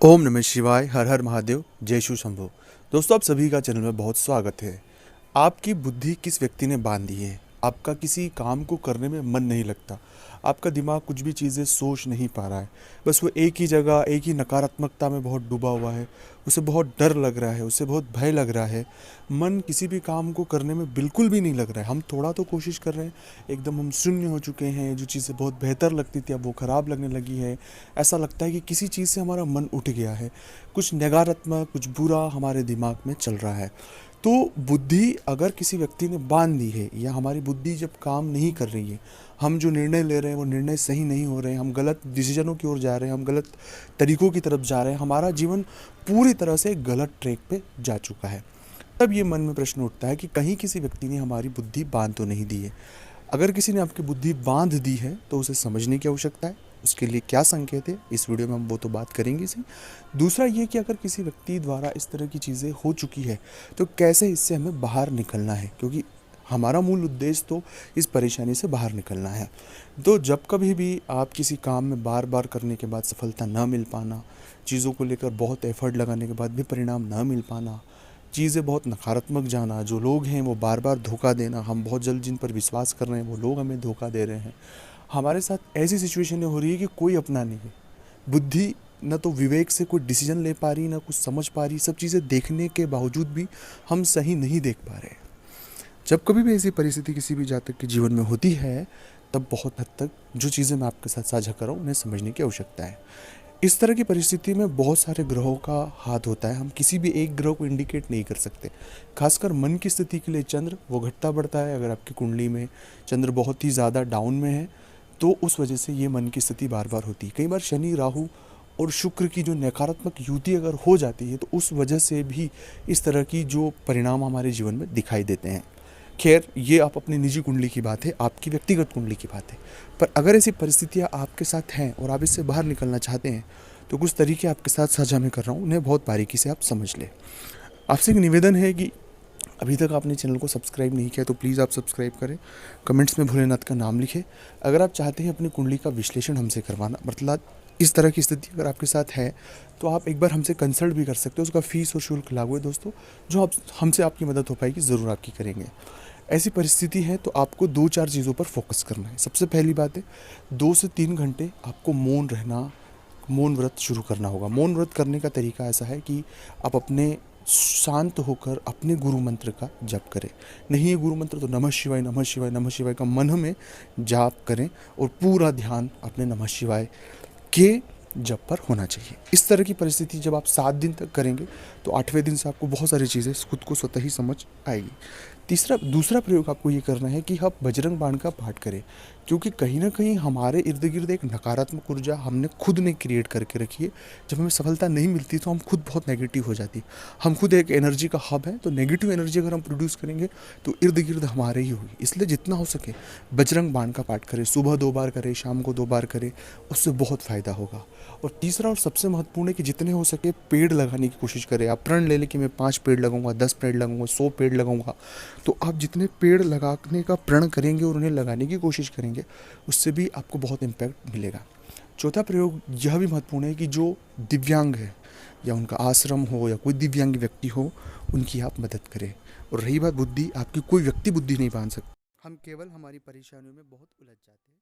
ओम नमः शिवाय, हर हर महादेव, जय शिव शंभो। दोस्तों, आप सभी का चैनल में बहुत स्वागत है। आपकी बुद्धि किस व्यक्ति ने बांध दी है? आपका किसी काम को करने में मन नहीं लगता, आपका दिमाग कुछ भी चीज़ें सोच नहीं पा रहा है, बस वो एक ही जगह, एक ही नकारात्मकता में बहुत डूबा हुआ है। उसे बहुत डर लग रहा है, उसे बहुत भय लग रहा है। मन किसी भी काम को करने में बिल्कुल भी नहीं लग रहा है। हम थोड़ा तो कोशिश कर रहे हैं, एकदम हम शून्य हो चुके हैं। जो चीज़ें बहुत बेहतर लगती थी अब वो ख़राब लगने लगी है। ऐसा लगता है कि किसी चीज़ से हमारा मन उठ गया है, कुछ नकारात्मक, कुछ बुरा हमारे दिमाग में चल रहा है। तो बुद्धि अगर किसी व्यक्ति ने बांध दी है, या हमारी बुद्धि जब काम नहीं कर रही है, हम जो निर्णय ले रहे हैं वो निर्णय सही नहीं हो रहे हैं, हम गलत डिसीजनों की ओर जा रहे हैं, हम गलत तरीकों की तरफ जा रहे हैं, हमारा जीवन पूरी तरह से गलत ट्रैक पे जा चुका है, तब ये मन में प्रश्न उठता है कि कहीं किसी व्यक्ति ने हमारी बुद्धि बांध तो नहीं दी है। अगर किसी ने आपकी बुद्धि बांध दी है तो उसे समझने की आवश्यकता है। उसके लिए क्या संकेत है, इस वीडियो में हम वो तो बात करेंगे इसी। दूसरा ये कि अगर किसी व्यक्ति द्वारा इस तरह की चीज़ें हो चुकी है तो कैसे इससे हमें बाहर निकलना है, क्योंकि हमारा मूल उद्देश्य तो इस परेशानी से बाहर निकलना है। तो जब कभी भी आप किसी काम में बार बार करने के बाद सफलता ना मिल पाना, चीज़ों को लेकर बहुत एफर्ट लगाने के बाद भी परिणाम ना मिल पाना, चीज़ें बहुत नकारात्मक जाना, जो लोग हैं वो बार बार धोखा देना, हम बहुत जल्द जिन पर विश्वास कर रहे हैं वो लोग हमें धोखा दे रहे हैं, हमारे साथ ऐसी सिचुएशनें हो रही है कि कोई अपना नहीं है। बुद्धि न तो विवेक से कोई डिसीजन ले पा रही, ना कुछ समझ पा रही। सब चीज़ें देखने के बावजूद भी हम सही नहीं देख पा रहे। जब कभी भी ऐसी परिस्थिति किसी भी जातक के जीवन में होती है, तब बहुत हद तक जो चीज़ें मैं आपके साथ साझा कर रहा हूँ उन्हें समझने की आवश्यकता है। इस तरह की परिस्थिति में बहुत सारे ग्रहों का हाथ होता है, हम किसी भी एक ग्रह को इंडिकेट नहीं कर सकते। खासकर मन की स्थिति के लिए चंद्र वो घटता बढ़ता है। अगर आपकी कुंडली में चंद्र बहुत ही ज़्यादा डाउन में है तो उस वजह से ये मन की स्थिति बार बार होती है। कई बार शनि, राहु और शुक्र की जो नकारात्मक युति अगर हो जाती है तो उस वजह से भी इस तरह की जो परिणाम हमारे जीवन में दिखाई देते हैं। खैर, ये आप अपनी निजी कुंडली की बात है, आपकी व्यक्तिगत कुंडली की बात है। पर अगर ऐसी परिस्थितियाँ आपके साथ हैं और आप इससे बाहर निकलना चाहते हैं तो कुछ तरीके आपके साथ साझा मैं कर रहा हूँ, उन्हें बहुत बारीकी से आप समझ लें। आपसे एक निवेदन है कि अभी तक आपने चैनल को सब्सक्राइब नहीं किया तो प्लीज़ आप सब्सक्राइब करें। कमेंट्स में भोलेनाथ का नाम लिखें। अगर आप चाहते हैं अपनी कुंडली का विश्लेषण हमसे करवाना, मतलब इस तरह की स्थिति अगर आपके साथ है तो आप एक बार हमसे कंसल्ट भी कर सकते हो। उसका फीस और शुल्क लागू है दोस्तों। जो आप हमसे आपकी मदद हो पाएगी ज़रूर आपकी करेंगे। ऐसी परिस्थिति है तो आपको 2-4 चीज़ों पर फोकस करना है। सबसे पहली बात है, 2 से 3 घंटे आपको मौन रहना, मौन व्रत शुरू करना होगा। मौन व्रत करने का तरीका ऐसा है कि आप अपने शांत होकर अपने गुरु मंत्र का जप करें। नहीं है गुरु मंत्र तो नमः शिवाय, नमः शिवाय, नमः शिवाय का मन में जाप करें और पूरा ध्यान अपने नमः शिवाय के जप पर होना चाहिए। इस तरह की परिस्थिति जब आप 7 दिन तक करेंगे तो 8वें दिन से आपको बहुत सारी चीज़ें खुद को स्वतः ही समझ आएगी। दूसरा प्रयोग आपको ये करना है कि आप बजरंग बाण का पाठ करें, क्योंकि कहीं ना कहीं हमारे इर्द गिर्द एक नकारात्मक ऊर्जा हमने खुद ने क्रिएट करके रखी है। जब हमें सफलता नहीं मिलती तो हम खुद बहुत नेगेटिव हो जाती। हम खुद एक एनर्जी का हब है, तो नेगेटिव एनर्जी अगर हम प्रोड्यूस करेंगे तो इर्द गिर्द हमारे ही होगी। इसलिए जितना हो सके बजरंग बाण का पाठ करें। सुबह 2 बार करें, शाम को 2 बार करें, उससे बहुत फ़ायदा होगा। और तीसरा और सबसे महत्वपूर्ण है कि जितने हो सके पेड़ लगाने की कोशिश करें। आप प्रण ले लें कि मैं 5 पेड़ लगाऊंगा, 10 पेड़ लगाऊंगा, 100 पेड़ लगाऊंगा। तो आप जितने पेड़ लगाने का प्रण करेंगे और उन्हें लगाने की कोशिश करेंगे, उससे भी आपको बहुत इम्पैक्ट मिलेगा। चौथा प्रयोग यह भी महत्वपूर्ण है कि जो दिव्यांग है या उनका आश्रम हो या कोई दिव्यांग व्यक्ति हो, उनकी आप मदद करें। और रही बात बुद्धि, आपकी कोई व्यक्ति बुद्धि नहीं बांध सकता। हम केवल हमारी परेशानियों में बहुत उलझ जाते हैं।